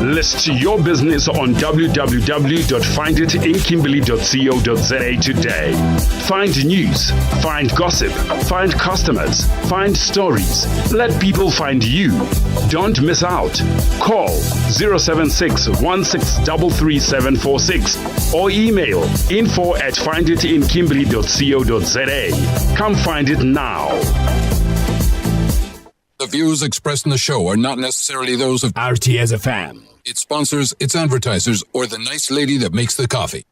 List your business on www.finditinkimberley.co.za today. Find news, find gossip, find customers, find stories. Let people find you. Don't miss out. Call 076-1633-746 or email info@finditinkimberley.co.za. Come find it now. The views expressed in the show are not necessarily those of RTS FM, its sponsors, its advertisers, or the nice lady that makes the coffee.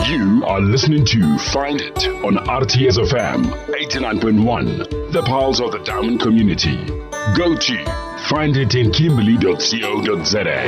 You are listening to Find It on RTS FM 89.1, the pulse of the Diamond community. Go to finditinkimberley.co.za.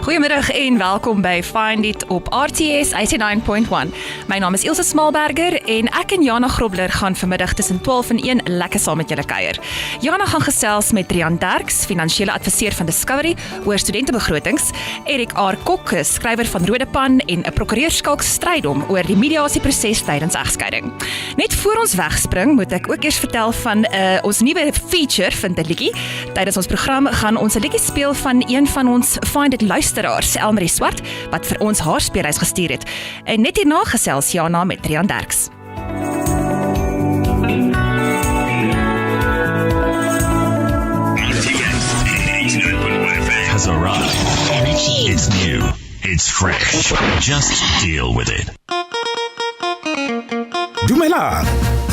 Goeiemiddag en welkom by Find It op RTS 89.1. My naam is Ilse Smalberger en ek en Jana Grobler gaan vanmiddag tussen 12 en 1 lekker saam met julle kuier. Jana gaan gesels met Rian Derks, finansiële adviseur van Discovery, oor studentebegrotings, Erik R. Kok, skrywer van Rodepan en 'n prokureurskalk strydom oor die mediasieproses tydens egskeiding. Net voor ons wegspring, moet ek ook eers vertel van ons nuwe feature, vind 'n liedjie. Tydens ons program gaan ons 'n liedjie speel van een van ons Find It luisteraars, Elmarie Swart, wat vir ons haar speelhuis gestuur het. En net hierna gesels Jana met Rian Derks. Has arrived. Energy. It's new. It's fresh. Just deal with it. Dumelang,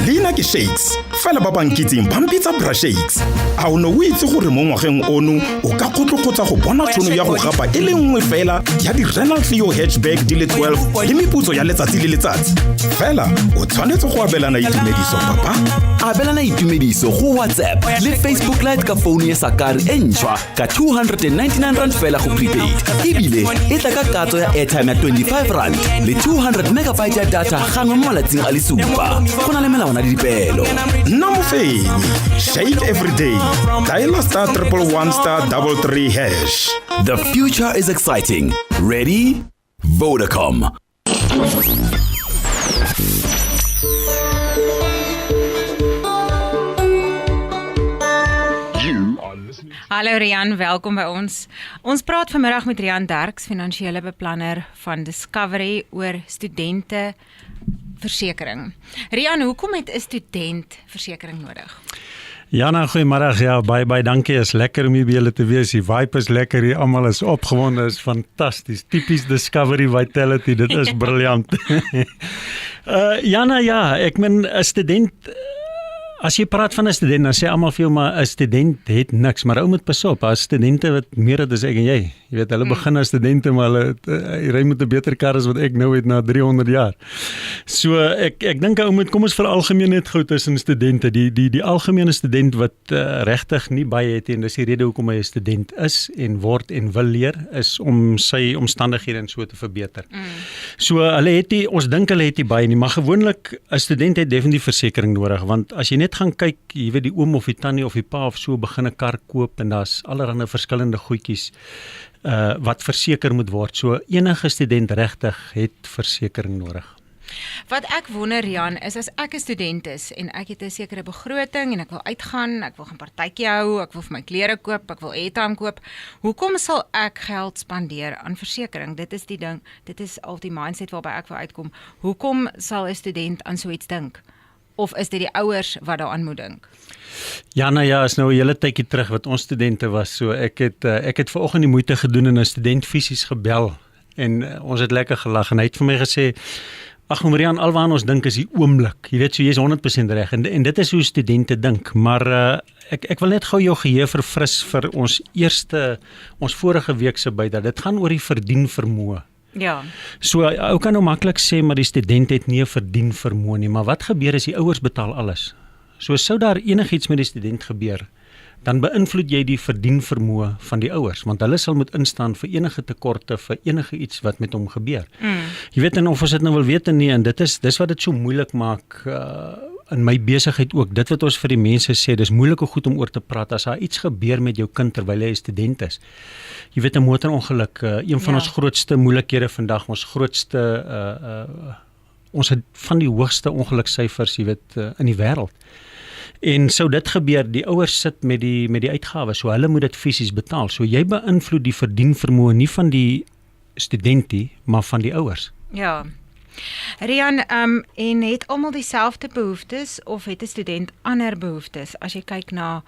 leina ke Shakes, fela ba bankitseng pampitsa bra Shakes. A o no itse gore mo ngwageng ono o ka kgotlokgotsa go bona tšhono ya go gapa e le nngwe fela ya di Renault Clio hatchback di le 12 le meputso ya letsatsi le letsatsi. Fela o tshwanetse go abelana itumediso papa. Abelana itumediso go WhatsApp le Facebook Lite ka phone ya Sakari e ntšhwa ka 299 rand fela go prepaid. Ebile e tla ka katso ya airtime ya 25 rand le 200 megabyte ya data gangwe mo malatsing a le supa. Go na le melawana le dipelo. Nna mofenyi, shake every day. Dial *111*33 hash. The future is exciting. Ready? Vodacom. Hallo Rian, welkom by ons. Ons praat vanmiddag met Rian Derks, finansiële beplanner van Discovery, oor studenteversekering. Rian, hoekom het 'n student versekering nodig? Jana, goeiemiddag. Ja, baie dankie. Is lekker om hier by julle te wees. Die vibe is lekker hier. Almal is opgewonde. Is fantasties. Tipies Discovery Vitality. Dit is briljant. Jana, ja, ek meen 'n student. As jy praat van 'n student, dan sê almal vir jou maar 'n student het niks, maar ou moet pas op. As studente wat meer het as ek en jy. Jy weet, hulle begin as studente, maar hulle ry met 'n beter kar as wat ek nou het na 300 jaar. So ek dink ou moet, kom ons veralgemeen net gou tussen studente. Die algemene student wat regtig nie baie het en dis die rede hoekom hy 'n student is en word en wil leer, is om sy omstandighede en so te verbeter. So hulle het nie, ons dink hulle het nie baie nie, maar gewoonlik 'n student het definitief versekering nodig, want as jy net gaan kyk, jy weet die oom of die tannie of die pa of so begin 'n kar koop en daar's allerlei verskillende goedjies wat verseker moet word. So enige student regtig het versekering nodig. Wat ek wonder, Jan, is as ek 'n student is en ek het 'n sekere begroting en ek wil uitgaan, ek wil gaan partytjie hou, ek wil vir my klere koop, ek wil airtime koop, hoekom sal ek geld spandeer aan versekering? Dit is die ding, dit is al die mindset waarby ek wil uitkom. Hoekom sal 'n student aan so iets dink? Of is dit die ouers wat daaraan moet dink? Ja, nou ja, is nou 'n hele tydjie terug wat ons studente was. So ek het vanoggend die moeite gedoen en 'n student fisies gebel en ons het lekker gelag en hy het vir my gesê, ag Marian, alwaar ons dink is die oomblik. Jy weet, so jy is 100% reg en dit is hoe studente dink, maar ek wil net gou jou geheue verfris vir ons vorige week se bydrae. Dit gaan oor die verdien vermoë. Ja. So ou kan nou maklik sê maar die student het nie 'n verdien vermoë nie, maar wat gebeur as die ouers betaal alles? So sou daar enigiets met die student gebeur, dan beïnvloed jy die verdien vermoë van die ouers, want hulle sal moet instaan vir enige tekorte, vir enige iets wat met hom gebeur. Jy weet, en of ons dit nou wil weet nie, en dis wat dit so moeilik maak, in my besigheid ook, dit wat ons vir die mense sê, dis moeilike goed om oor te praat, as daar iets gebeur met jou kind terwyl hy 'n student is. Jy weet, 'n motorongeluk, een van ons grootste moeilikhede vandag, ons het van die hoogste ongeluksyfers, jy weet, in die wêreld. En sou dit gebeur, die ouers sit met die uitgawes, so hulle moet dit fisies betaal. So jy beïnvloed die verdienvermoë nie van die studentie, maar van die ouers. Ja. Rian, en het almal dieselfde behoeftes of het 'n student ander behoeftes as jy kyk na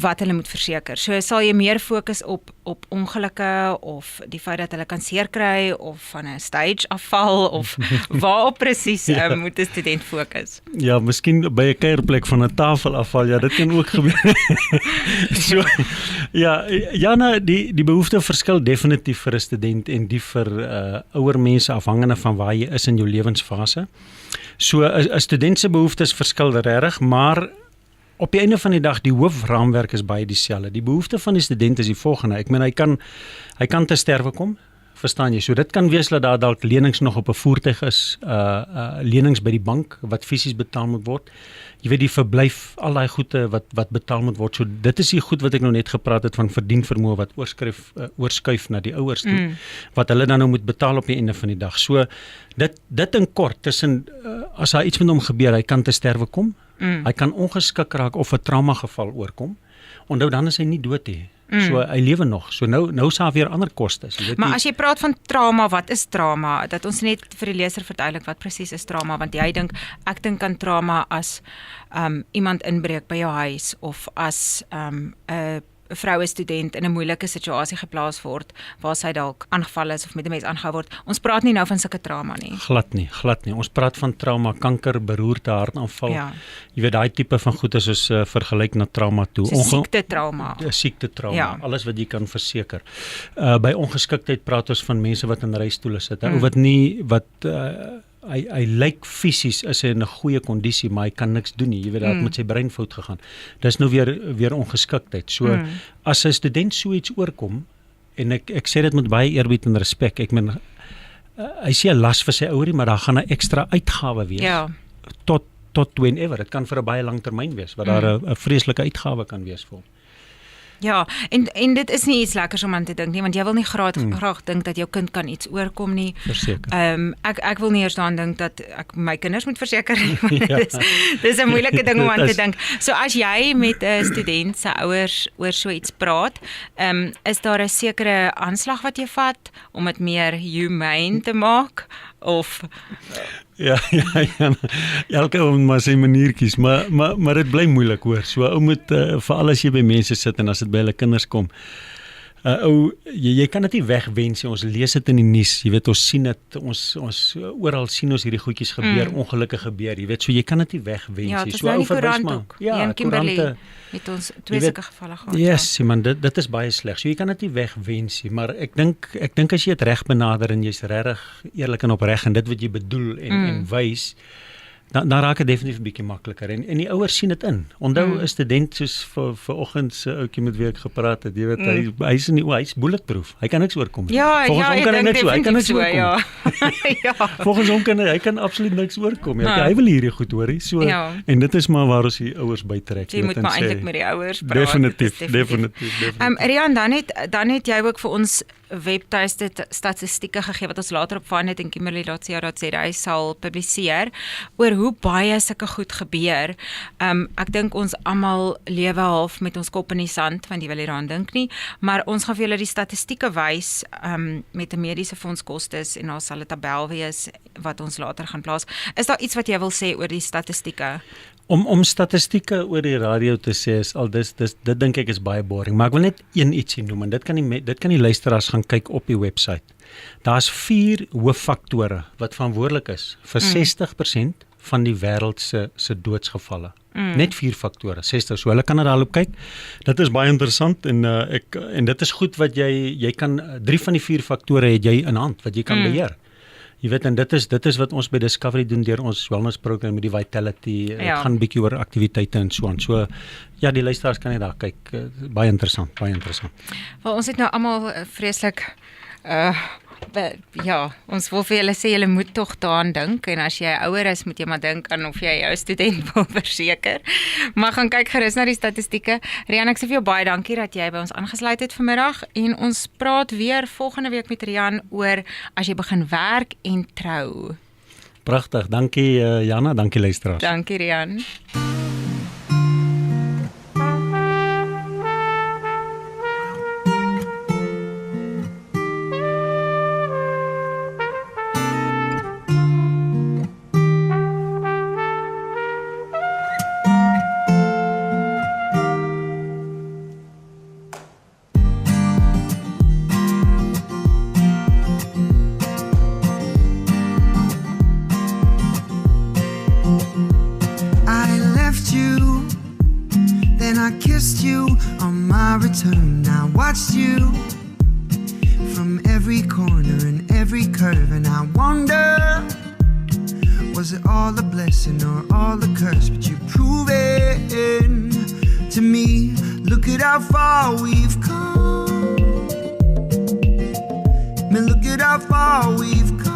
wat hulle moet verseker? So sal jy meer fokus op ongelukke of die feit dat hulle kan seer kry of van 'n stage afval of waarop presies moet 'n student fokus? Ja, miskien by 'n kuierplek van 'n tafel afval, ja, dit kan ook gebeur. So, ja, die behoefte verskil definitief vir 'n student en die vir ouer mense afhangende van waar jy is in jou lewensfase. So 'n student se behoeftes verskil regtig, maar op die einde van die dag, die hoofraamwerk is baie dieselfde. Die behoefte van die student is die volgende. Ek meen, hy kan te sterwe kom, verstaan jy? So dit kan wees dat daar dalk lenings nog op 'n voertuig is, lenings by die bank wat fisies betaal moet word. Jy weet, die verblyf, al daai goede wat betaal moet word. So dit is die goed wat ek nou net gepraat het van verdienvermoë wat oorskuif na die ouers toe, wat hulle dan nou moet betaal op die einde van die dag. So dit in kort, tussen as daar iets met hom gebeur, hy kan te sterwe kom, hy kan ongeskik raak of 'n traumageval oorkom. Onthou, dan is hy nie dood nie. So hy lewe nog. So nou is daar weer ander kostes. Maar as jy praat van trauma, wat is trauma? Dat ons net vir die leser verduidelik wat presies is trauma, want ek dink aan trauma as iemand inbreek by jou huis of as 'n vroue student in 'n moeilike situasie geplaas word waar sy dalk aangeval is of met 'n mes aangehou word. Ons praat nie nou van sulke trauma nie. Glad nie. Ons praat van trauma, kanker, beroerte, hartaanval. Ja. Jy weet, daai tipe van goed is ons vergelyk na trauma toe. Siektetrauma. Siektetrauma, ja. Alles wat jy kan verseker. By ongeskiktheid praat ons van mense wat in rolstoele sit, of wat nie hy lyk fisies is hy in 'n goeie kondisie, maar hy kan niks doen nie. Jy weet, dat met sy brein fout gegaan. Dis nou weer ongeskiktheid. So as 'n student so iets oorkom, en ek sê dit met baie eerbied en respek, ek meen hy sê 'n las vir sy ouerie, maar daar gaan 'n ekstra uitgawe wees. Ja. Tot whenever. Dit kan vir 'n baie lang termyn wees, wat daar 'n vreeslike uitgawe kan wees vir hom. Ja, en dit is nie iets lekkers om aan te dink nie, want jy wil nie graag dink dat jou kind kan iets oorkom nie. Verseker. Ek wil nie eers daaraan dink dat ek my kinders moet verseker nie. Dis 'n moeilike ding om aan te dink. So as jy met 'n student se ouers oor so iets praat, is daar 'n sekere aanslag wat jy vat om dit meer humane te maak of Ja, elke ou moet maar sy manier kies, maar dit bly moeilik hoor. So ou moet veral as jy by mense sit en as dit by hulle kinders kom. Jy kan dit nie wegwens nie. Ons lees dit in die nuus, jy weet, ons sien dit, ons oral sien ons hierdie goedjies gebeur, ongelukke gebeur, jy weet, so jy kan dit nie wegwens nie. So ou verwys ook. Ja, in Kimberley het ons 2 sulke gevalle gehad. Yes, man, dit is baie sleg. So jy kan dit nie wegwens nie, maar ek dink as jy dit reg benader en jy's regtig eerlik en opreg en dit wat jy bedoel en wys, dan raak dit definitief 'n bietjie makliker en die ouers sien dit in. Onthou 'n student soos vir oggend se ouetjie met wie ek gepraat het, jy weet, hy's bulletproof. Hy kan niks oorkom. Volgens hom kan hy niks oorkom. Ja. Volgens hom kan hy kan absoluut niks oorkom. Hy wil hierdie goed hoor, so en dit is maar waar ons die ouers bytrek. Jy moet maar eintlik met die ouers praat. Definitief. Rian, dan het jy ook vir ons webtuiste statistieke gegee wat ons later op Findit en Kimberley.co.za sal publiseer oor hoe baie sulke goed gebeur. Ek dink ons almal lewe half met ons kop in die sand, want jy wil nie daaraan dink nie, maar ons gaan vir julle die statistieke wys met 'n mediese fondskostes en daar sal 'n tabel wees wat ons later gaan plaas. Is daar iets wat jy wil sê oor die statistieke? Om statistieke oor die radio te sê is al dit dink ek is baie boring, maar ek wil net een ietsie noem en dit kan die luisteraars gaan kyk op die webwerf. Daar's 4 hooffaktore wat verantwoordelik is vir 60% van die wêreld se doodsgevalle. Net 4 faktore, 60. So hulle kan daarop kyk. Dit is baie interessant en dit is goed wat jy kan 3 van die 4 faktore het jy in hand wat jy kan beheer. Jy weet, en dit is wat ons by Discovery doen deur ons wellness program met die Vitality. Dit gaan bietjie oor aktiwiteite en so aan. So ja, die luisteraars kan net daar kyk. Baie interessant. Wel, ons het nou almal vreeslik ja, ons wil vir julle sê julle moet tog daaraan dink en as jy ouer is, moet jy maar dink aan of jy jou student wil verseker. Maar gaan kyk gerus na die statistieke. Rian, ek sê vir jou baie dankie dat jy by ons aangesluit het vanmiddag en ons praat weer volgende week met Rian oor as jy begin werk en trou. Pragtig, dankie Jana, dankie luisteraars. Dankie Rian. Return. I watched you from every corner and every curve, and I wonder, was it all a blessing or all a curse? But you've proven to me, look at how far we've come. Man, look at how far we've come.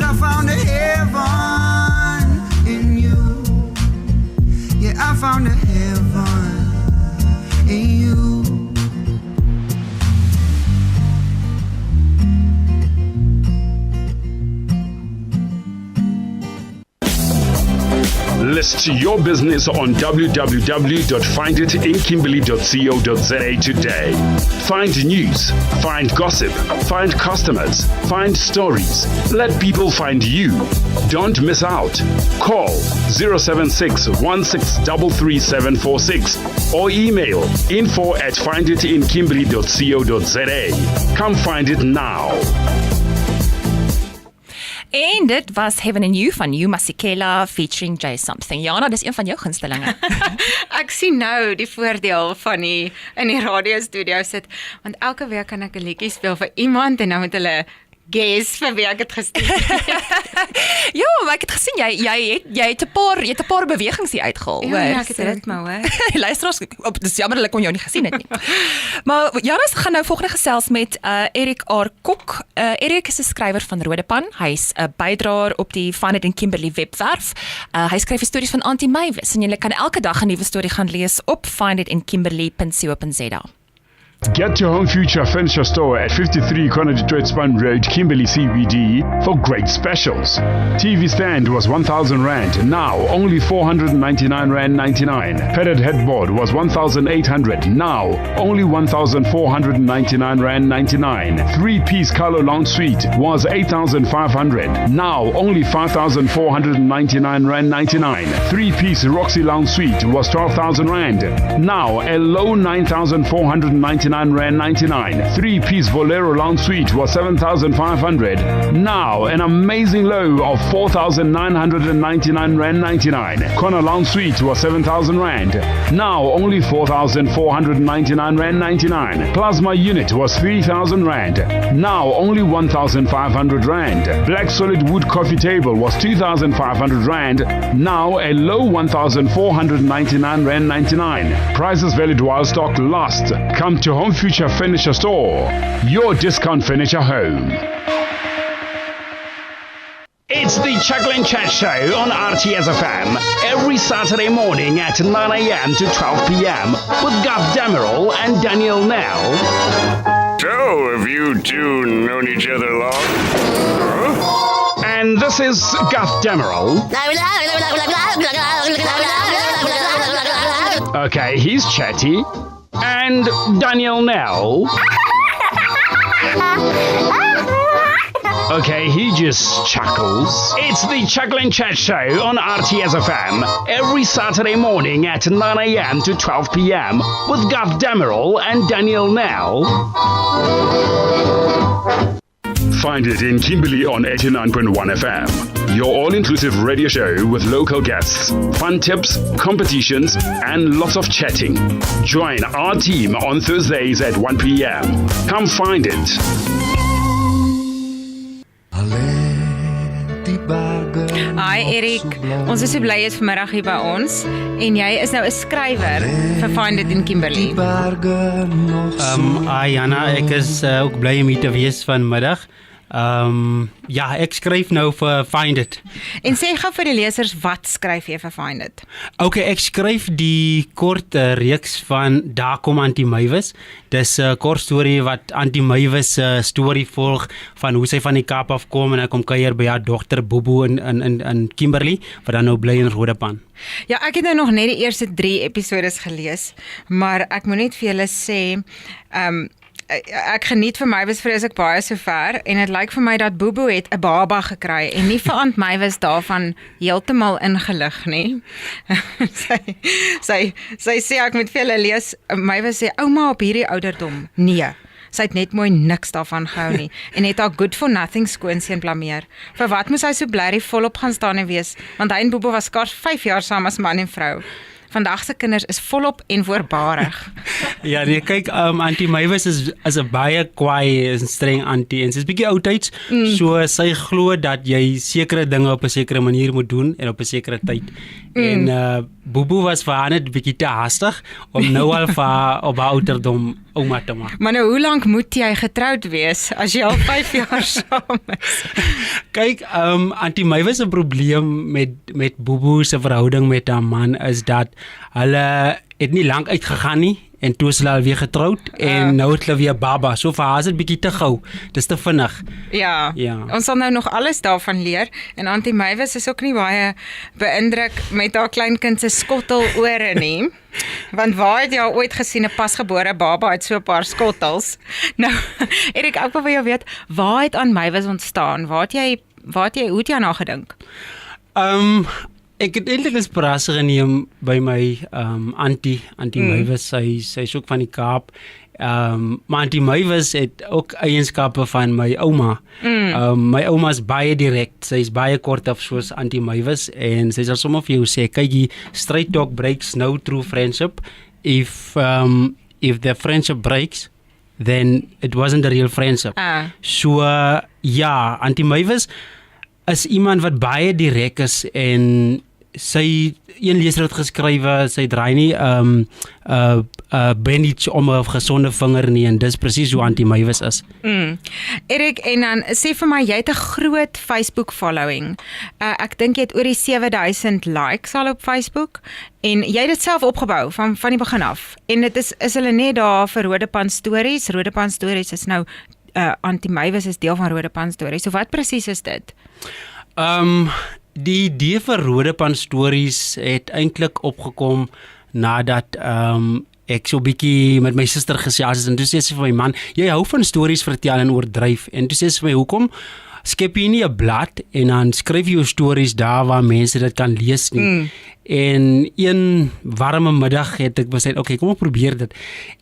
I found a heaven in you. Yeah, I found a heaven in you. List your business on www.finditinkimberley.co.za today. Find news, find gossip, find customers, find stories. Let people find you. Don't miss out. Call 076-1633-746 or email info@finditinkimberley.co.za. Come find it now. En dit was Heaven and You van You Masikela featuring Jay Something. Jana, dis een van jou gunstelinge. Ek sien nou die voordeel van in die radiostudio sit, want elke week kan ek 'n liedjie speel vir iemand en nou met hulle guess vir wie ek het gestuur. Ja, maar ek het gesien jy het 'n paar bewegings hier uitgehaal, hoor. Ja, ek het dit maar hoor. Luisteraars, dis jammer hulle kon jou nie gesien het nie. Maar Janus gaan nou volgende gesels met Erik R. Kok. Erik is 'n skrywer van Rodepan. Hy's 'n bydraer op die Find It in Kimberley webwerf. Hy skryf stories van Auntie Mavis en jy kan elke dag 'n nuwe storie gaan lees op finditinkimberley.co.za. Get to Home Future Furniture Store at 53 Corner de Toitspan Road, Kimberley CBD for great specials. TV stand was 1,000 Rand, now only 499 Rand 99. Padded headboard was 1,800, now only 1,499 Rand 99. 3-piece color lounge suite was 8,500, now only 5,499 Rand 99. 3-piece Roxy lounge suite was 12,000 Rand, now a low 9,499 Rand 99. 3-piece Bolero lounge suite was 7,500, now an amazing low of 4,999 Rand 99. Corner lounge suite was 7,000 Rand, now only 4,499 Rand 99. Plasma unit was 3,000 Rand, now only 1,500 Rand. Black solid wood coffee table was 2,500 Rand, now a low 1,499 Rand 99. Prices valid while stock lasts. Come to Home Future Furniture Store, your discount furniture home. It's the Chuckle and Chat Show on RTS FM every Saturday morning at 9 a.m. to 12 p.m. with Gav Damerol and Daniel Nell. So, have you two known each other long? Huh? And this is Gav Damerol. Okay, he's chatty. And Daniel Nell. Okay, he just chuckles. It's the Chuckle and Chat Show on RTS FM every Saturday morning at 9 a.m. to 12 p.m. with Gav Damerol and Daniel Nell. Find it in Kimberley on 89.1 FM. Your all-inclusive radio show with local guests, fun tips, competitions, and lots of chatting. Join our team on Thursdays at 1 p.m. Come find it. Hi Erik, ons is so bly jy is vanmiddag hier by ons en jy is nou 'n skrywer vir Find It in Kimberley. Jana, ek is ook bly om hier te wees vanmiddag. Ja, ek skryf nou vir Find It. En sê gou vir die lesers, wat skryf jy vir Find It? Okay, ek skryf die kort reeks van Daar kom Auntie Mavis. Dis 'n kort storie wat Auntie Mavis storie volg van hoe sy van die Kaap af kom en hy kom kuier by haar dogter Bobo in Kimberley, wat dan nou bly in Rodepan. Ja, ek het nou nog net die eerste 3 episodes gelees, maar ek moet net vir julle sê, ek geniet vir Mavis vreeslik baie sover en dit lyk vir my dat Bobo het 'n baba gekry en nie vir Aunt Mavis daarvan heeltemal ingelig nie. sy sê ek moet vir julle lees, Mavis sê ouma op hierdie ouderdom. Nee. Sy het net mooi niks daarvan gehou nie en het haar good for nothing skoonseun blameer. Vir wat moes hy so blerrie volop gaan staan en wees, want hy en Bobo was skaars 5 jaar saam as man en vrou. Vandag se kinders is volop en voorbarig. Ja, nee, kyk, Auntie Mavis is 'n baie kwaai en streng auntie en sy's bietjie oudtyds, so sy glo dat jy sekere dinge op 'n sekere manier moet doen en op 'n sekere tyd. En Bobo was vir haar net bietjie te haastig om nou al vir haar op haar ouderdom ouma te maak. Maar nou, hoe lank moet jy getroud wees as jy al 5 jaar saam is? Kyk, Auntie Mavis se probleem met Bobo se verhouding met haar man is dat hulle het nie lank uitgegaan nie en toe is hulle alweer getroud en nou het hulle weer baba. So vir haar is dit bietjie te gou. Dis te vinnig. Ja. Ons sal nou nog alles daarvan leer en Auntie Mavis is ook nie baie beïndruk met haar kleinkind se skottelore nie. Want waar het jy al ooit gesien 'n pasgebore baba het so 'n paar skottels? Nou, Erik, ek wil vir jou weet, waar het Aunt Mavis ontstaan? Hoe het jy aan haar gedink? Ek het eintlik inspirasie geneem by my Auntie Mavis, sy is ook van die Kaap. Maar Auntie Mavis het ook eienskappe van my ouma. My ouma is baie direk, sy is baie kort af soos Auntie Mavis en sy sal sommer vir jou sê, kyk, straight talk breaks no true friendship. If the friendship breaks, then it wasn't a real friendship. So ja, Auntie Mavis is iemand wat baie direk is en sy een leser het geskrywe, sy draai nie bandage om 'n gesonde vinger nie en dis presies hoe anti-Mavis is. Erik, en dan sê vir my, jy het 'n groot Facebook following. Ek dink jy het oor die 7000 likes al op Facebook en jy het dit self opgebou van die begin af. En dit is hulle net daar vir Rodepan Stories. Rodepan Stories is nou anti-Mavis is deel van Rodepan Stories. So wat presies is dit? Die idee vir Rodepan Stories het eintlik opgekom nadat ek so 'n bietjie met my suster gesels het en toe sê sy vir my, man, jy hou van stories vertel en oordryf. En toe sê sy vir my, hoekom skep jy nie 'n blad en dan skryf jy jou stories daar waar mense dit kan lees nie. En een warme middag het ek besluit, okay, kom ek probeer dit.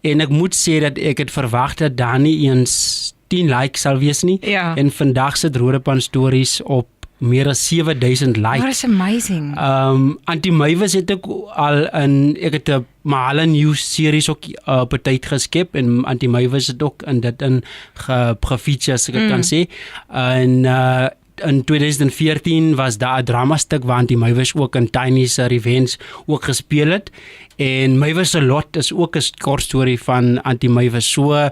En ek moet sê dat ek het verwag dat daar nie eens 10 likes sal wees nie. Ja. En vandag sit Rodepan Stories op meer as 7000 likes. That is amazing. Anti-Mavis het ek al ek het 'n Mahala News series ook op 'n tyd geskep en Anti-Mavis het ook in dit gefeature, as ek kan sê. En in 2014 was daar 'n dramastuk waar Anti-Mavis ook in Tiny's Revenge ook gespeel het. En Mavis se Lot is ook 'n kort storie van Anti-Mavis. So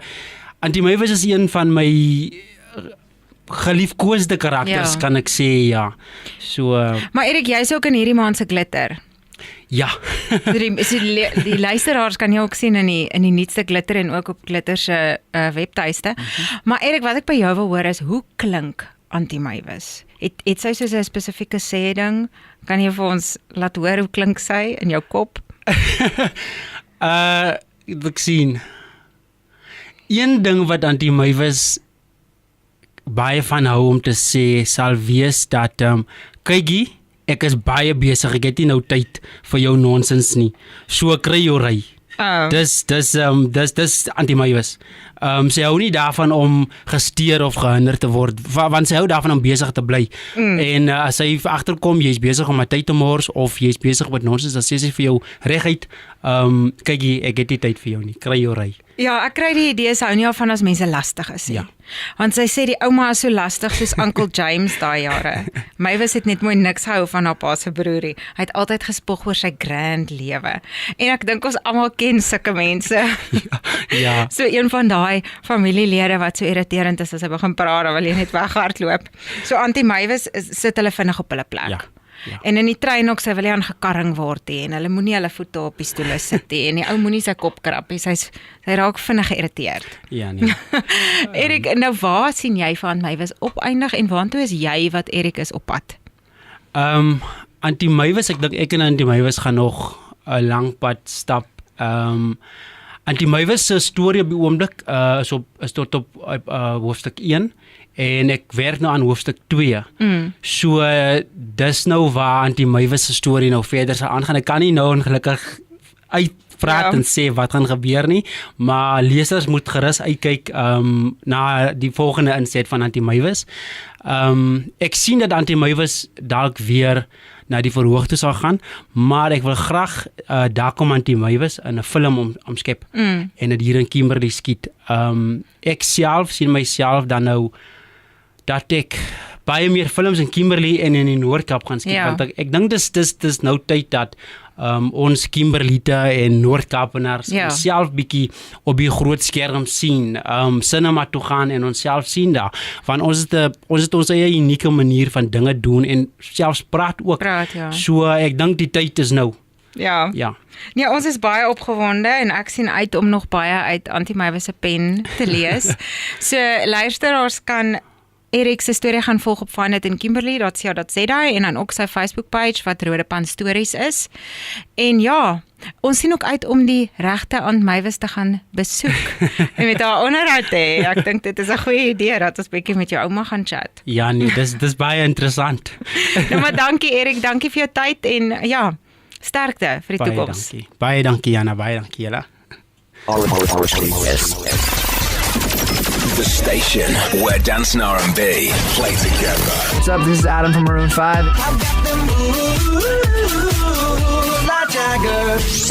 Anti-Mavis is een van my geliefkoosde karakters, kan ek sê, ja. So Maar Erik, jy is ook in hierdie maand se glitter. Ja. Die luisteraars kan jy ook sien in die nuutste glitter en ook op glitter se webtuiste. Maar Erik, wat ek by jou wil hoor is, hoe klink Anti-Mavis? Het sy soos 'n spesifieke sê ding? Kan jy vir ons laat hoor hoe klink sy in jou kop? Ek sien. Een ding wat Anti-Mavis baie van hou om te sê sal wees dat kykie, ek is baie besig, ek het nie nou tyd vir jou nonsens nie. So kry jou ry. Dis Anti-Mavis. Sy hou nie daarvan om gesteer of gehinder te word, want sy hou daarvan om besig te bly. En as sy agterkom, jy's besig om 'n tyd te mors of jy's besig met nonsens, dan sê sy vir jou reguit, kykie, ek het nie tyd vir jou nie, kry jou ry. Ja, ek kry die idee, sy hou nie van as mense lastig is nie. Ja. Want sy sê die ouma is so lastig soos Uncle James daai jare. Mavis het net mooi niks gehou van haar pa se broerie. Hy het altyd gespog oor sy grand lewe. En ek dink ons almal ken sulke mense. Ja. So een van daai familielede wat so irriterend is as hy begin praat, dan wil jy net weghardloop. So Anti-Mavis sit hulle vinnig op hulle plek. Ja. En in die trein ook, sy wil nie aan gekarring word nie, en hulle moenie hulle voete op die stoele sit nie, en die ou moenie sy kop krap nie, sy raak vinnig geïrriteerd. Ja, nee. Erik, nou waar sien jy van Mavis opeindig, en waartoe is jy wat Erik is op pad? Anti-Mavis, ek dink ek en Anti-Mavis gaan nog 'n lang pad stap. Anti-Mavis se storie op die oomblik is tot op hoofstuk 1. En ek werk nou aan hoofstuk 2. So dis nou waar Anti-Mavis se storie nou verder sal aangaan. Ek kan nie nou ongelukkig uitpraat en sê wat gaan gebeur nie, maar lesers moet gerus uitkyk na die volgende inset van Anti-Mavis. Ek sien dat Anti-Mavis dalk weer na die verhoog toe sal gaan, maar ek wil graag daar kom Anti-Mavis in 'n film omskep en dit hier in Kimberley skiet. Ek self sien myself dan nou dat ek baie meer films in Kimberley en in die Noord-Kaap gaan skiet, want ek dink dis nou tyd dat ons Kimberleyte en Noord-Kaapenaars self bietjie op die groot skerm sien, cinema toe gaan en ons self sien daar, want ons het ons eie unieke manier van dinge doen en selfs praat ook. So ek dink die tyd is nou. Ja. Nee, ons is baie opgewonde en ek sien uit om nog baie uit Anti-Mavis se pen te lees. So luisteraars kan Erik se storie gaan volg op Findit in Kimberley.co.za en dan ook sy Facebook page wat Rodepan Stories is. En ja, ons sien ook uit om die regte Anti-Mavis te gaan besoek en met haar onderhoud te hê. Ek dink dit is 'n goeie idee dat ons bietjie met jou ouma gaan chat. Ja nee, dis baie interessant. Nou maar dankie Erik, dankie vir jou tyd en ja, sterkte vir die toekoms. Baie dankie Jana, baie dankie julle. The station where dance and R&B play together. What's up? This is Adam from Maroon 5. Hey,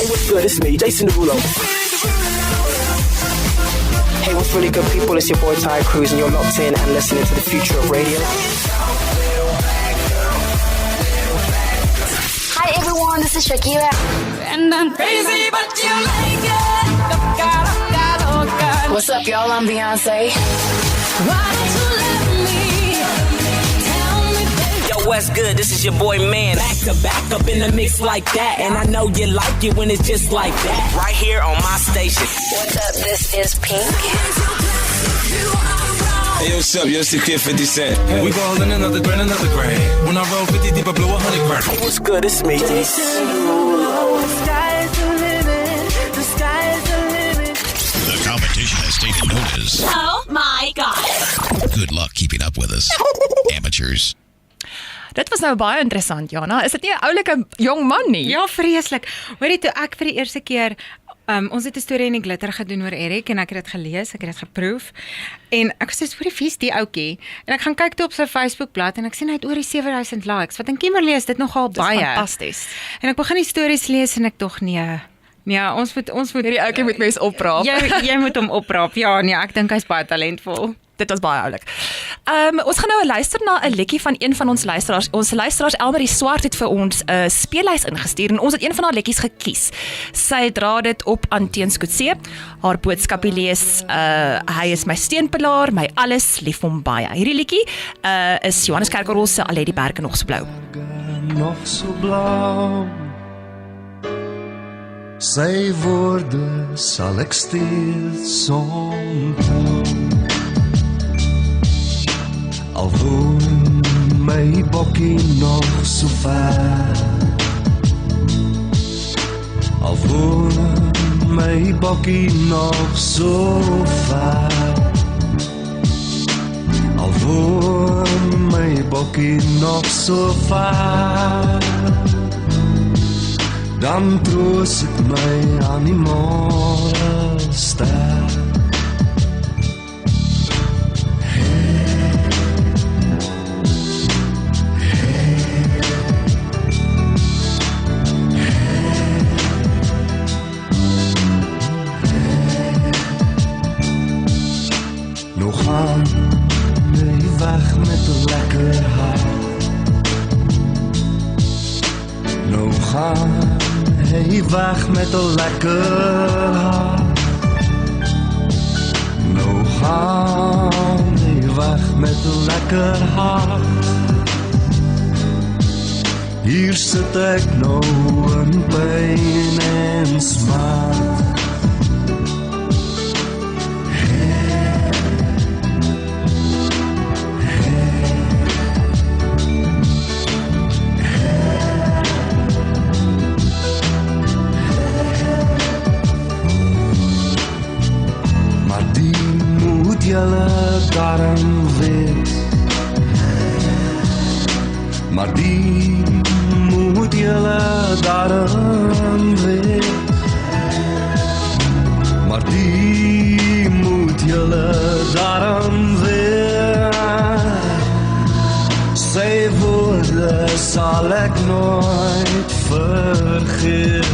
what's good? It's me, Jason Derulo. Hey, what's really good, people? It's your boy Ty Cruz, and you're locked in and listening to the future of radio. Hi, on, this is Shakira. And I'm crazy, but you like it. Loca, loca, loca. What's up, y'all? I'm Beyonce. Why don't you let me? Tell me, baby. Yo, what's good? This is your boy, Man. Back to back up in the mix like that. And I know you like it when it's just like that. Right here on my station. What's up? This is Pink. Hey, yo, what's up? Yo, it's the Kid 50 Cent. Hey. We ballin' another grand. When I roll 50 deep, I blow 100 grand. What's good? It's me. The sky is the limit. The sky is the limit. The competition has taken notice. Oh my God. Good luck keeping up with us, amateurs. Dit was nou baie interessant, Jana. Is dit nie 'n oulike jong man nie? Ja, vreeslik. Hoorie toe ek vir die eerste keer ons het 'n storie in die glitter gedoen oor Erik en ek het dit gelees, ek het dit geproef en ek sê vir die vies die ouetjie en ek gaan kyk toe op sy Facebookblad en ek sien hy het oor die 7000 likes. Wat in Kimberley is dit nogal baie. Dis fantasties. En ek begin die stories lees en ek tog nee, ons moet hierdie ouetjie moet mens opraap. Jy moet hom opraap. Ja, nee, ek dink hy's baie talentvol. Dit was baie oulik. Ons gaan nou luister na 'n liedjie van een van ons luisteraars. Ons luisteraars Elmarie Swart het vir ons 'n speellys ingestuur en ons het een van haar liedjies gekies. Sy dra dit op aan Teenskootse. Haar boodskapie lees: hy is my steunpilaar, my alles, lief hom baie. Hierdie liedjie is Johannes Kerkorrel se Al het die berge nog so blou. Nog so blauw. Sy woorde sal ek steeds onthou. Al woon my bokkie nog so ver. Al woon my bokkie nog so ver. Al woon my bokkie nog so ver. Dan troos ek my aan die môre ster. Gaan jy weg met 'n lekker hart. Nou gaan jy weg met 'n lekker hart. Nou gaan jy weg met 'n lekker hart. Hier sit ek nou in pyn en smart. Julle darm weet, maar die moet julle darm weet, maar die moet julle darm weet. Sy woorde sal ek nooit vergeet.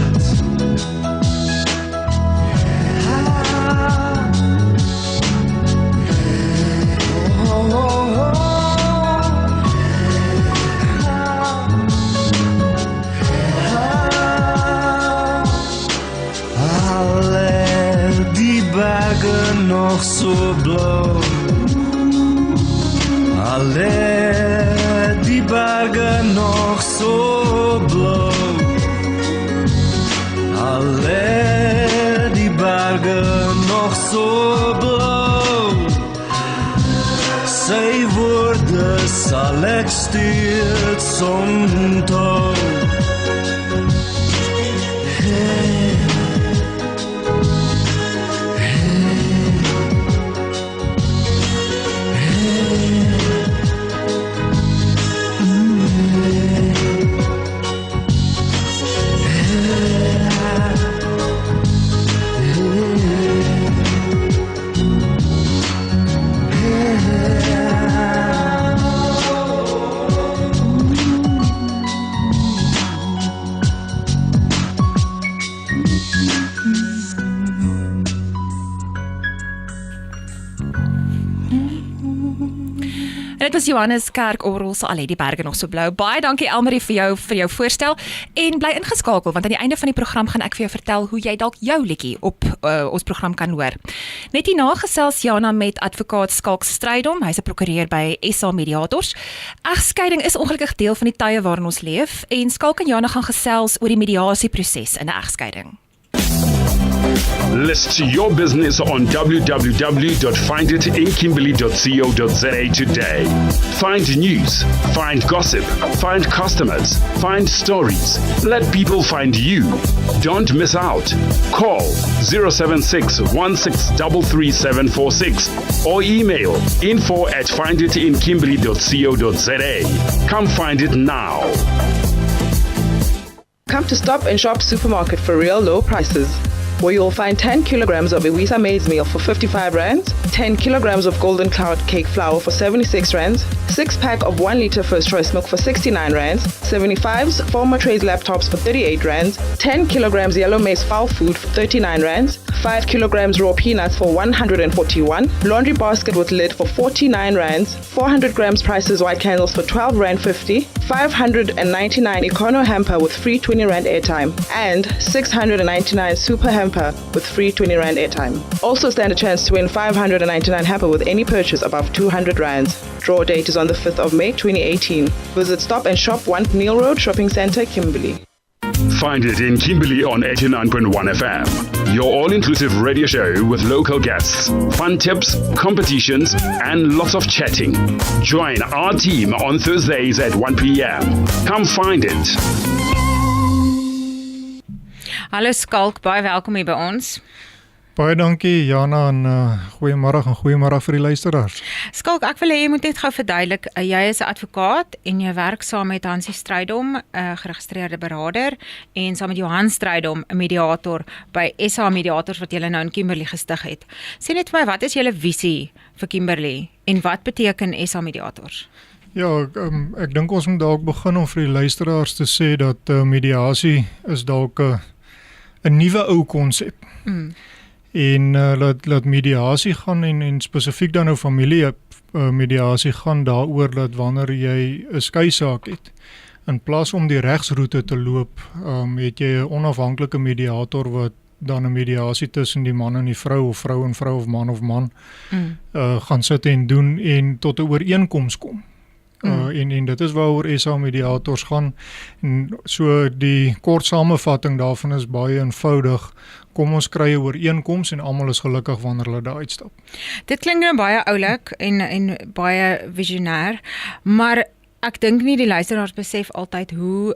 Nog so blauw. Alle die bergen nog so blauw. Alle die bergen nog so blauw. Sy woorde sal ek steeds onthou. is Johannes Kerk Orrel, so al het die berge nog so blou. Baie dankie Elmarie vir jou voorstel en bly ingeskakel want aan die einde van die program gaan ek vir jou vertel hoe jy dalk jou liedjie op ons program kan hoor. Net hierna gesels Jana met advokaat Skalk Strydom, hy's 'n prokureur by SA Mediators. Egskeiding is ongelukkig deel van die tye waarin ons leef en Skalk en Jana gaan gesels oor die mediasieproses in 'n egskeiding. List your business on www.finditinkimberley.co.za today. Find news, find gossip, find customers, find stories. Let people find you. Don't miss out. Call 076-1633-746 or email info@finditinkimberley.co.za. Come find it now. Come to Stop and Shop Supermarket for real low prices, where you'll find 10 kilograms of Iwisa maize meal for 55 rands, 10 kilograms of Golden Cloud cake flour for 76 rands, 6-pack of 1 liter First Choice milk for 69 rands, 75s former Trays laptops for 38 rands, 10 kilograms yellow maize fowl food for 39 rands, 5 kilograms raw peanuts for 141, laundry basket with lid for 49 rands, 400 grams Prices White candles for 12 rand 50, 599 Econo hamper with free 20 rand airtime, and 699 super hamper with free 20 rand airtime. Also stand a chance to win 599 hamper with any purchase above 200 rands. Draw date is on the 5th of May 2018. Visit Stop and Shop 1 Neil Road Shopping Centre, Kimberley. Find it in Kimberley on 89.1 FM. Your all-inclusive radio show with local guests, fun tips, competitions, and lots of chatting. Join our team on Thursdays at 1 p.m. Come find it. Hallo Skalk, baie welkom hier by ons. Baie dankie Jana en goeiemôre en goeiemôre vir die luisteraars. Skalk, ek wil hê jy moet net gou verduidelik, jy is 'n advokaat en jy werk saam met Hansie Strydom, 'n geregistreerde beraader, en saam met Johan Strydom, 'n mediator by SA Mediators wat julle nou in Kimberley gestig het. Sê net vir my, wat is julle visie vir Kimberley en wat beteken SA Mediators? Ja, ek dink ons moet dalk begin om vir die luisteraars te sê dat mediasie is dalk 'n nuwe ou konsep. En laat mediasie gaan en spesifiek dan nou familie mediasie gaan daaroor dat wanneer jy 'n skei saak het, in plaas om die regsroete te loop, het jy 'n onafhanklike mediator wat dan 'n mediasie tussen die man en die vrou of vrou en vrou of man gaan sit en doen en tot 'n ooreenkoms kom. En dit is waaroor SA Mediators gaan. En so die kort samevatting daarvan is baie eenvoudig. Kom ons kry 'n ooreenkoms en almal is gelukkig wanneer hulle daar uitstap. Dit klink nou baie oulik en baie visionêr, maar ek dink nie die luisteraars besef altyd hoe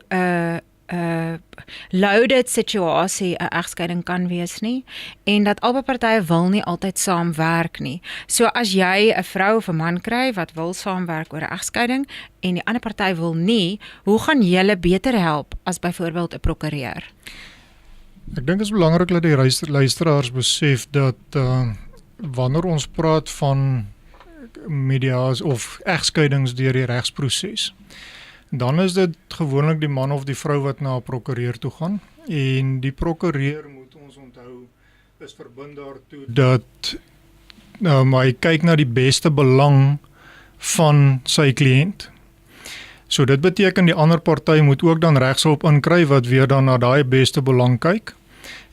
loaded situasie 'n egskeiding kan wees nie, en dat albei partye wil nie altyd saamwerk nie. So as jy 'n vrou of 'n man kry wat wil saamwerk oor 'n egskeiding en die ander party wil nie, hoe gaan julle beter help as byvoorbeeld 'n prokureur? Ek dink dit is belangrik dat die luisteraars besef dat wanneer ons praat van mediasie of egskeidings deur die regsproses, dan is dit gewoonlik die man of die vrou wat na 'n prokureur toe gaan, en die prokureur moet ons onthou is verbind daartoe dat hy kyk na die beste belang van sy kliënt. So dit beteken die ander party moet ook dan regshulp inkry wat weer dan na daai beste belang kyk,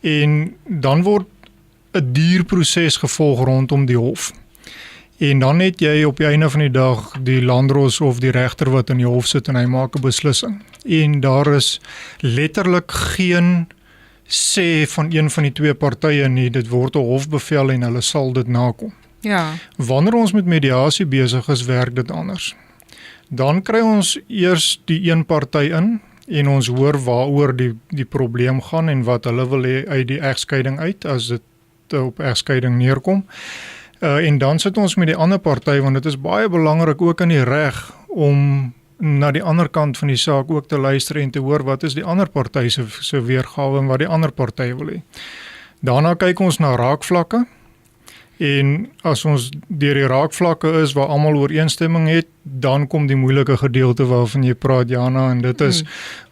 en dan word 'n duur proses gevolg rondom die hof. En dan het jy op die einde van die dag die landros of die regter wat in die hof sit en hy maak 'n beslissing. En daar is letterlik geen sê van een van die twee partye nie, dit word 'n hofbevel en hulle sal dit nakom. Ja. Wanneer ons met mediasie besig is, werk dit anders. Dan kry ons eers die een party in en ons hoor waaroor die probleem gaan en wat hulle wil hê uit die egskeiding uit, as dit op egskeiding neerkom. En dan sit ons met die ander party, want dit is baie belangrik ook in die reg om na die ander kant van die saak ook te luister en te hoor wat is die ander party se weergawe en wat die ander party wil hê. Daarna kyk ons na raakvlakke En as ons deur die raakvlakke is waar almal ooreenstemming het, dan kom die moeilike gedeelte waarvan jy praat, Jana, en dit is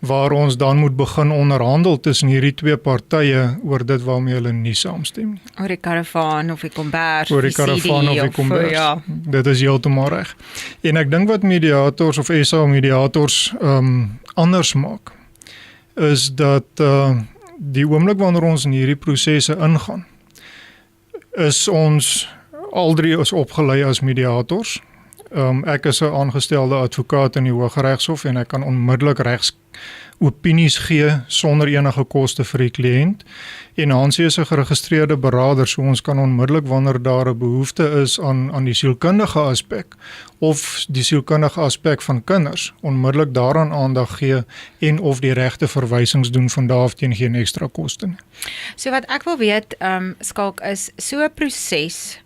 waar ons dan moet begin onderhandel tussen hierdie twee partye oor dit waarmee hulle nie saamstem nie. Oor die karavaan of die kombers Oor die karavaan of die kombers. ja. Dit is heeltemal reg. En ek dink wat mediators of SA mediators anders maak, is dat die oomblik wanneer ons in hierdie prosesse ingaan, is ons al drie is opgelei as mediators. Ek is 'n aangestelde advokaat in die Hooggeregshof en ek kan onmiddellik regsopinies gee sonder enige koste vir die kliënt. En Hansie is 'n geregistreerde beraader, so ons kan onmiddellik wanneer daar 'n behoefte is aan die sielkundige aspek of die sielkundige aspek van kinders, onmiddellik daaraan aandag gee en of die regte verwysings doen van daar af teen geen ekstra koste nie. So wat ek wil weet, Skalk, is so 'n proses.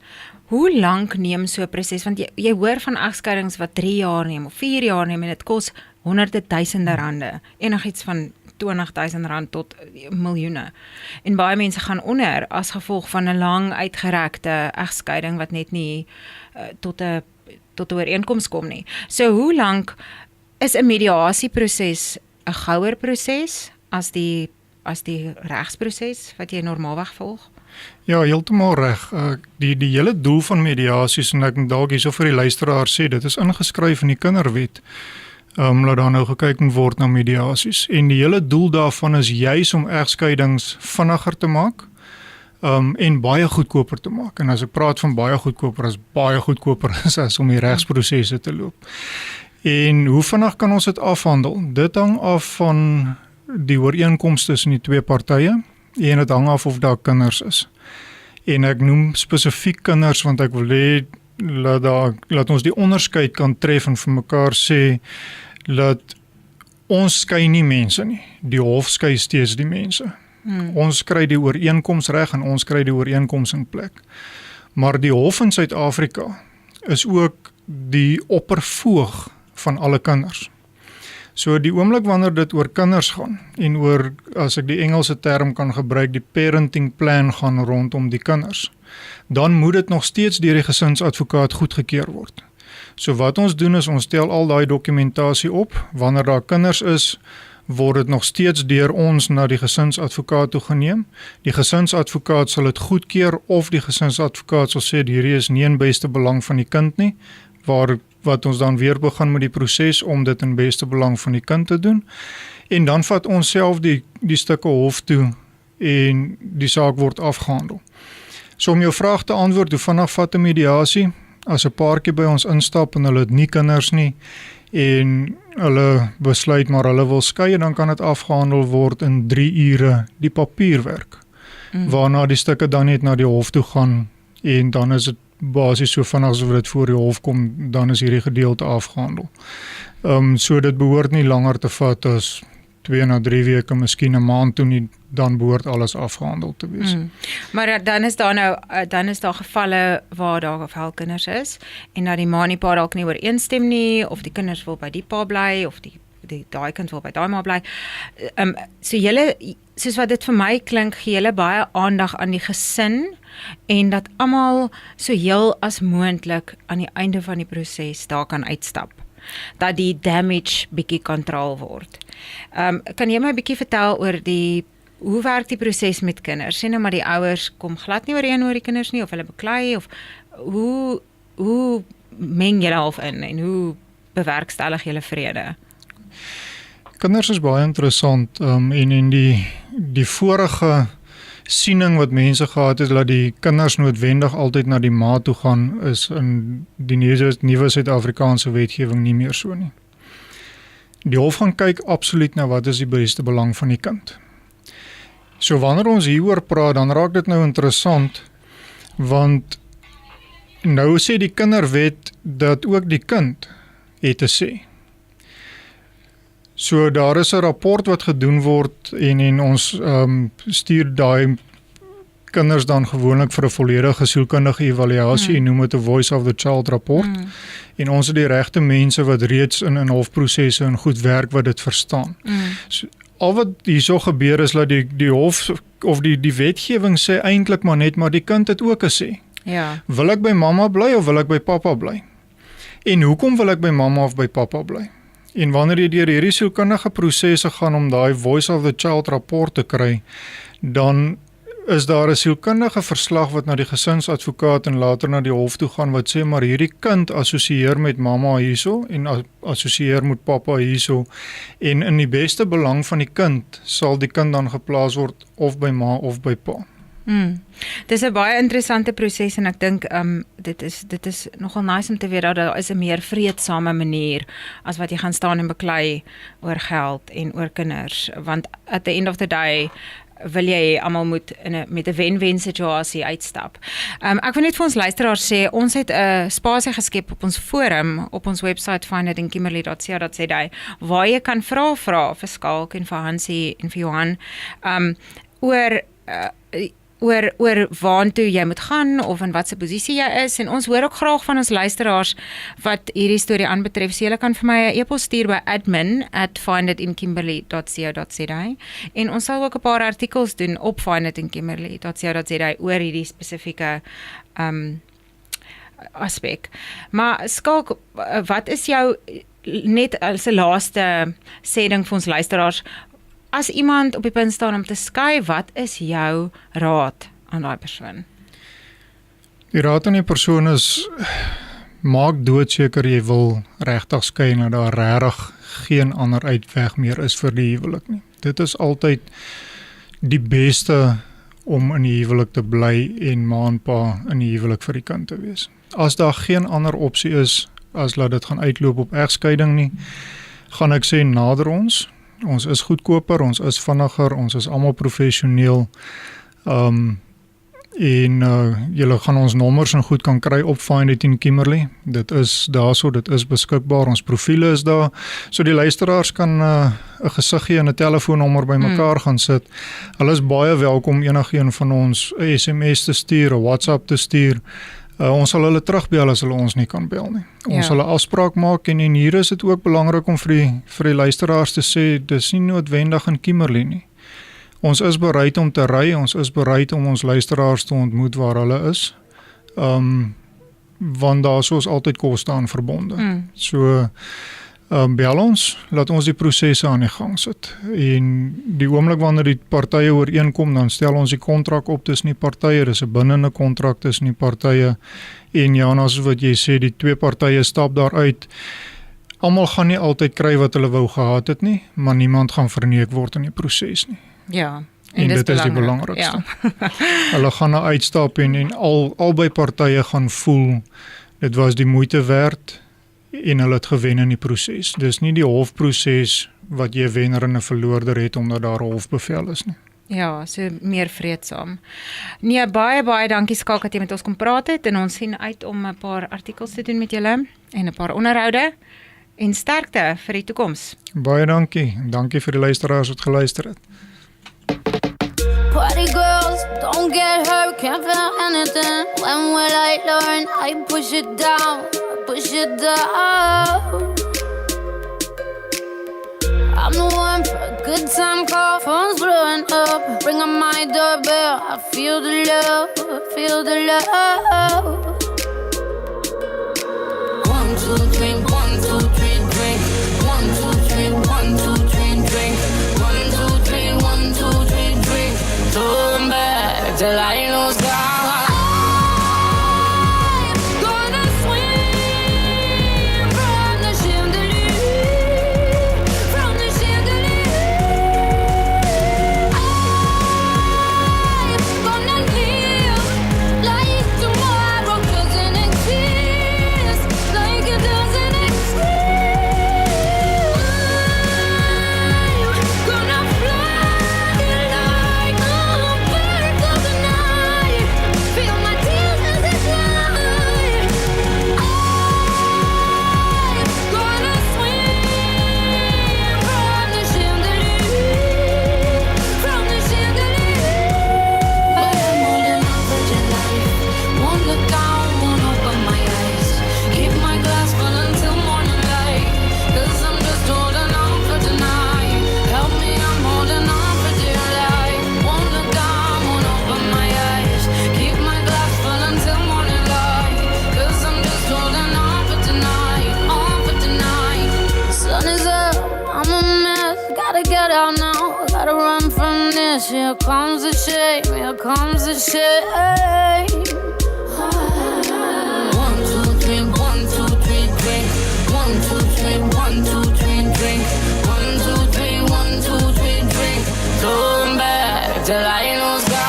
Hoe lank neem so 'n proses? Want jy hoor van egskeidings wat 3 jaar neem of 4 jaar neem en dit kos honderde duisende rande, enigiets van R20,000 tot miljoene. En baie mense gaan onder as gevolg van 'n lang uitgerekte egskeiding wat net nie tot 'n ooreenkoms kom nie. So hoe lank is 'n mediasieproses 'n gouer proses as die regsproses wat jy normaalweg volg? Ja, heeltemal reg. Die hele doel van mediasies, en ek moet dalk hierso vir die luisteraar sê, dit is ingeskryf in die kinderwet. Laat daar nou gekyk moet word na mediasies. En die hele doel daarvan is juis om egskeidings vinniger te maak en baie goedkoper te maak. En as ek praat van baie goedkoper, is baie goedkoper as om die regsprosesse te loop. En hoe vinnig kan ons dit afhandel? Dit hang af van die ooreenkoms tussen die twee partye. En dit hang af of daar kinders is. En ek noem spesifiek kinders want ek wil hê laat ons die onderskeid kan tref en vir mekaar sê dat ons skei nie mense nie. Die hof skei steeds die mense. Ons kry die ooreenkoms reg en ons kry die ooreenkoms in plek. Maar die hof in Suid-Afrika is ook die oppervoog van alle kinders. So die oomblik wanneer dit oor kinders gaan en oor, as ek die Engelse term kan gebruik, die parenting plan gaan rondom die kinders, dan moet dit nog steeds deur die gesinsadvokaat goedgekeur word. So wat ons doen is ons stel al daai dokumentasie op. Wanneer daar kinders is, word dit nog steeds deur ons na die gesinsadvokaat toe geneem. Die gesinsadvokaat sal dit goedkeur of die gesinsadvokaat sal sê hierdie is nie in beste belang van die kind nie, wat ons dan weer begin met die proses om dit in beste belang van die kind te doen. En dan vat ons self die stukke hof toe en die saak word afgehandel. So om jou vraag te antwoord, hoe vinnig vat 'n mediasie? As 'n paartjie by ons instap en hulle het nie kinders nie en hulle besluit maar hulle wil skei, dan kan dit afgehandel word in 3 ure die papierwerk. Waarna die stukke dan net na die hof toe gaan en dan is dit basies so vinnig as wat dit voor die hof kom, dan is hierdie gedeelte afgehandel. So dit behoort nie langer te vat as 2 na 3 weke, miskien 'n maand toe nie, dan behoort alles afgehandel te wees. Maar dan is daar gevalle waar daar wel kinders is en dat die ma en die pa dalk nie ooreenstem nie, of die kinders wil by die pa bly of daai kind wil by daai ma bly. So julle, soos wat dit vir my klink, gee julle baie aandag aan die gesin en dat almal so heel as moontlik aan die einde van die proses daar kan uitstap. Dat die damage bietjie kontrol word. Kan jy my bietjie vertel oor hoe werk die proses met kinders? Sê nou maar die ouers kom glad nie ooreen oor die kinders nie, of hulle beklei, of hoe meng julle half in en hoe bewerkstellig julle vrede? Kinders is baie interessant en in die vorige siening wat mense gehad het, dat die kinders noodwendig altyd na die ma toe gaan, is in die nuwe Suid-Afrikaanse wetgewing nie meer so nie. Die hof gaan kyk absoluut na wat is die beste belang van die kind. So wanneer ons hieroor praat, dan raak dit nou interessant, want nou sê die kinderwet dat ook die kind het te sê. So daar is 'n rapport wat gedoen word en ons stuur daai kinders dan gewoonlik vir 'n volledige sielkundige evaluasie en noem dit 'n Voice of the Child rapport. En ons het die regte mense wat reeds in hofprosesse en goed werk wat dit verstaan. So, al wat hierso gebeur is dat die hof of die wetgewing sê eintlik maar net maar die kind het ook 'n sê. Ja. Wil ek by mamma bly of wil ek by pappa bly? En hoekom wil ek by mamma of by pappa bly? En wanneer jy deur hierdie sielkundige prosesse gaan om daai voice of the child rapport te kry, dan is daar 'n sielkundige verslag wat na die gesinsadvokaat en later na die hof toe gaan wat sê maar hierdie kind assosieer met mamma hierso en assosieer met pappa hierso en in die beste belang van die kind sal die kind dan geplaas word of by ma of by pa. Dis 'n baie interessante proses en ek dink dit is nogal nice om te weet dat daar is 'n meer vreedsame manier as wat jy gaan staan en beklei oor geld en oor kinders, want at the end of the day wil jy almal moet met 'n wen-wen situasie uitstap. Ek wil net vir ons luisteraars sê, ons het 'n spasie geskep op ons forum, op ons webwerf finditandkimberley.co.za waar jy kan vra vir Skalk en vir Hansie en vir Johan oor waartoe jy moet gaan of in watse posisie jy is en ons hoor ook graag van ons luisteraars wat hierdie storie aanbetref. So jy kan vir my 'n e-pos stuur by admin@finditandkimberley.co.za en ons sal ook 'n paar artikels doen op finditandkimberley.co.za oor hierdie spesifieke aspek. Maar Skalk, wat is jou net as 'n laaste sê ding vir ons luisteraars? As iemand op die punt staan om te skei, wat is jou raad aan daai persoon? Die raad aan die persoon is, maak doodseker jy wil regtig skei en dat daar regtig geen ander uitweg meer is vir die huwelik nie. Dit is altyd die beste om in die huwelik te bly en ma en pa in die huwelik vir die kind te wees. As daar geen ander opsie is, as laat dit gaan uitloop op egskeiding nie, gaan ek sê nader ons. Ons is goedkoper, ons is vinniger, ons is almal professioneel. Julle gaan ons nommers en goed kan kry op Find It in Kimberley. Dit is daarso, dit is beskikbaar, ons profiele is daar. So die luisteraars kan 'n gesiggie en 'n telefoonnommer by mekaar gaan sit. Hulle is baie welkom enigiemand van ons 'n SMS te stuur, 'n WhatsApp te stuur. Ons sal hulle terugbel as hulle ons nie kan bel nie. Ons sal 'n afspraak maak en hier is dit ook belangrik om vir die luisteraars te sê, dis nie noodwendig in Kimberley nie. Ons is bereid om te ry, ons is bereid om ons luisteraars te ontmoet waar hulle is. Want daar is altyd koste aan verbonde. So bel ons, laat ons die prosesse aan die gang sit. En die oomblik wanneer die partye ooreenkom, dan stel ons die kontrak op tussen die partye. Dis 'n bindende kontrak tussen die partye. En ja, as wat jy sê, die twee partye stap daaruit. Almal gaan nie altyd kry wat hulle wou gehad het nie, maar niemand gaan verneek word in die proses nie. Ja. En dit is die belangrikste. Hulle gaan na uitstap en albei partye gaan voel dit was die moeite werd en hulle het gewen in die proses. Dis nie die hofproses wat jy wenner en 'n verloorder het omdat daar 'n hofbevel is nie. Ja, so meer vreedsaam. Nee, baie dankie Skalk dat jy met ons kom praat het en ons sien uit om 'n paar artikels te doen met julle en 'n paar onderhoude en sterkte vir die toekoms. Baie dankie. Dankie vir die luisteraars wat geluister het. Party girls, don't get hurt, can't feel anything. When will I learn? I push it down, push it down. I'm the one for a good time call, phone's blowing up. Ring on my doorbell, I feel the love, feel the love. 1, 2, 3, 1, 2, 3, drink. 1, 2, 3, 1, 2, 3, drink. 1, 2, 3, 1, 2, 3, drink. Turn back till I lose God. Tomorrow here comes the shame, here comes the shame. 1, 2, 3, 1, 2, 3, drink. 1, 2, 3, 1, 2, 3, drink. 1, 2, 3, 1, 2, 3, drink. Turn back till I lose God.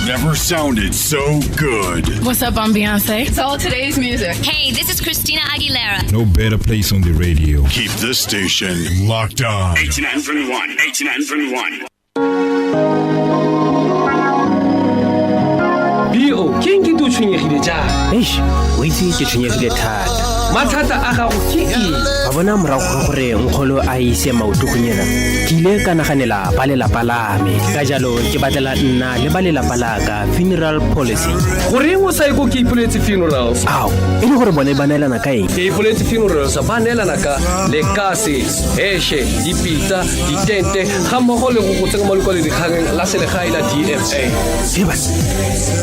Never sounded so good. What's up, I'm Beyonce. It's all today's music. Hey, this is Christina Aguilera. No better place on the radio. Keep this station locked on. 89.1, 89.1. Bio, king ke tu tshwenyegile ja. Eish, o itse ke tshwenyegile thata. Mathata a ga go ke eng? Ba bona morago ga gore nkgolo a ise maotogonyena. Ke ile ka naganela ba lelapa la me. Ka jalo ke batlela nna le ba lelapa la ka funeral policy. Gore o sa go ke ipoletse funerals. Aw, e le gore bone ba neelana ka eng? Ke ipoletse funerals ba neelana ka lekase, eshe, dipitsa, ditente, ga mmogo le go tsena mo lekwalo dikgang la selegae la DFA. Eba.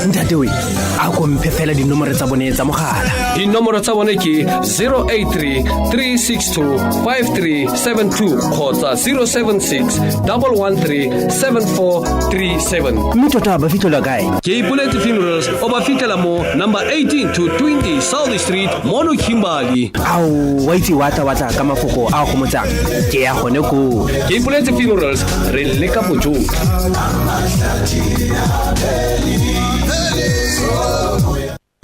Ntate we, a go mpefela dinomoro tsa bone tsa mogala. Dinomoro tsa bone ke 083-362-5372 kgotsa 076-113-7437. Mme tota ba fitlhelwa kae? Ke ipoletse funerals o ba fitlhela mo number 18 to 20 South Street, Mono Kimberley. Au, wa itse wa tla ka mafoko a go motsang. Ke ya gone ko. Ke ipoletse funerals re leka bojong.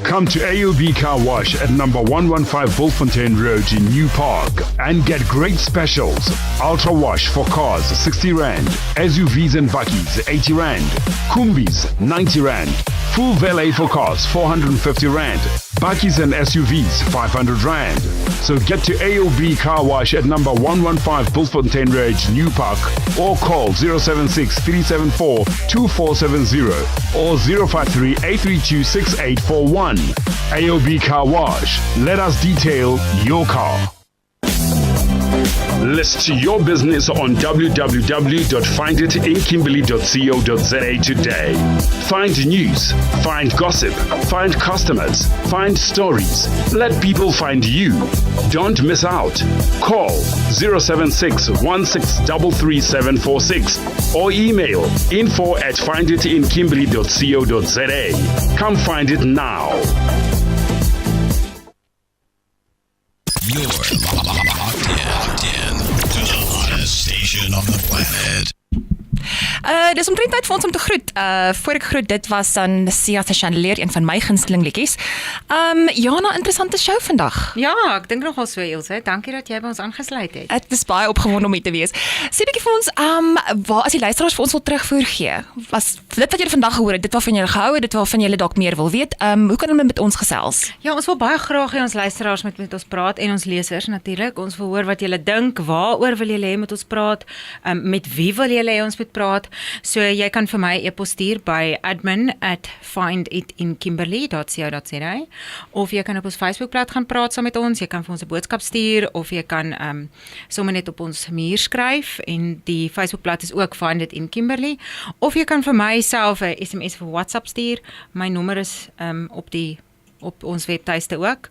Come to AOB Car Wash at number 115 Bultfontein Road in New Park and get great specials. Ultra Wash for cars, 60 Rand. SUVs and buggies, 80 Rand. Kumbis, 90 Rand. Full valet for cars, 450 Rand. Buggies and SUVs, 500 Rand. So get to AOB Car Wash at number 115 Bultfontein Road, New Park, or call 076-374-2470 or 053-832-6841. AOB Car Wash. Let us detail your car. List your business on www.finditinkimberley.co.za today. Find news, find gossip, find customers, find stories. Let people find you. Don't miss out. Call 076-1633746 or email info@finditinkimberley.co.za. Come find it now. You're locked in to the hottest station on the planet. Dis omtrent tyd vir ons om te groet. Voor ek groet, dit was dan Sia se Chandelier, een van my gunsteling liedjies. Jana, interessante show vandag. Ja, ek dink nogal so, Ilse. Dankie dat jy by ons aangesluit het. Ek is baie opgewonde om hier te wees. Sê bietjie vir ons, waar as die luisteraars vir ons wil terugvoer gee, was dit wat julle vandag gehoor het, dit waarvan julle gehou het, dit waarvan julle dalk meer wil weet, hoe kan hulle met ons gesels? Ja, ons wil baie graag hê ons luisteraars met ons praat en ons lesers natuurlik. Ons wil hoor wat julle dink, waaroor wil julle hê met ons praat, met wie wil julle hê ons moet praat? So jy kan vir my e-pos stuur by admin@finditinkimberley.co.za of jy kan op ons Facebookblad gaan praat saam met ons, jy kan vir ons 'n boodskap stuur of jy kan sommer net op ons muur skryf en die Facebookblad is ook Find It in Kimberley of jy kan vir myself 'n SMS vir WhatsApp stuur. My nommer is op ons webtuiste ook.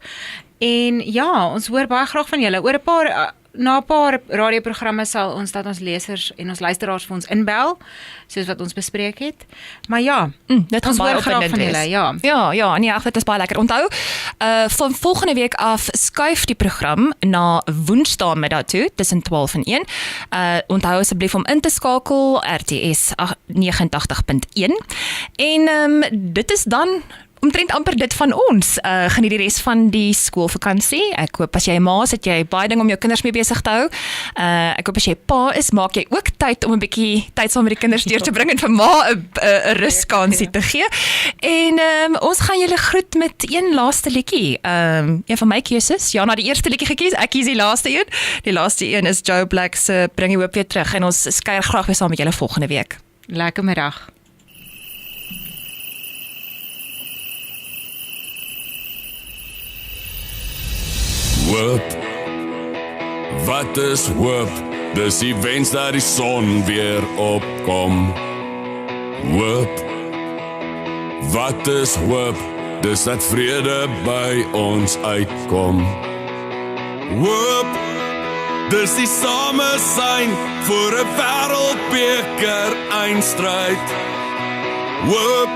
En ja, ons hoor baie graag van julle. Na 'n paar radioprogramme sal ons dat ons lesers en ons luisteraars vir ons inbel, soos wat ons bespreek het. Maar ja, dit ons gaan baie hoor graag van opwindend julle, wees. Ja, nee, dit is baie lekker. Onthou, van volgende week af skuif die program na Woensdaagmiddag toe, tussen 12 en 1. Onthou asseblief om in te skakel, RTS 89.1. En dit is dan omtrent amper dit van ons. Geniet die res van die skoolvakansie. Ek hoop as jy 'n ma is, het jy baie ding om jou kinders mee besig te hou. Ek hoop as jy pa is, maak jy ook tyd om 'n bietjie tyd saam met die kinders deur te bring en vir ma 'n ruskansie te gee. En ons gaan julle groet met een laaste liedjie. Een van my keuses. Jana die eerste liedjie gekies. Ek kies die laaste een. Die laaste een is Joe Black se Bring Die Hoop Weer Terug en ons kuier graag weer saam met julle volgende week. Lekker middag. Hoop, wat is hoop? Dis die wens dat die son weer opkom. Hoop, wat is hoop? Dis dat vrede by ons uitkom. Hoop, dis die samesyn vir 'n wêreldbeker eindstryd. Hoop,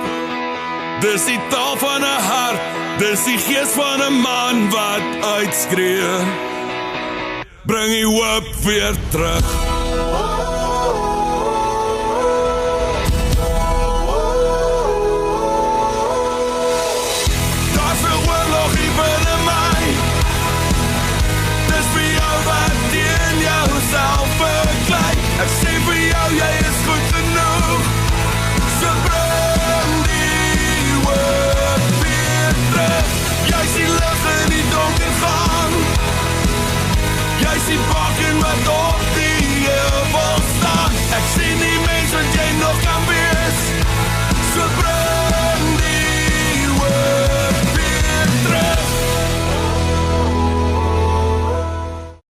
dis die taal van 'n hart. Dis die gees van 'n man wat uitskree. Bring die hoop weer terug.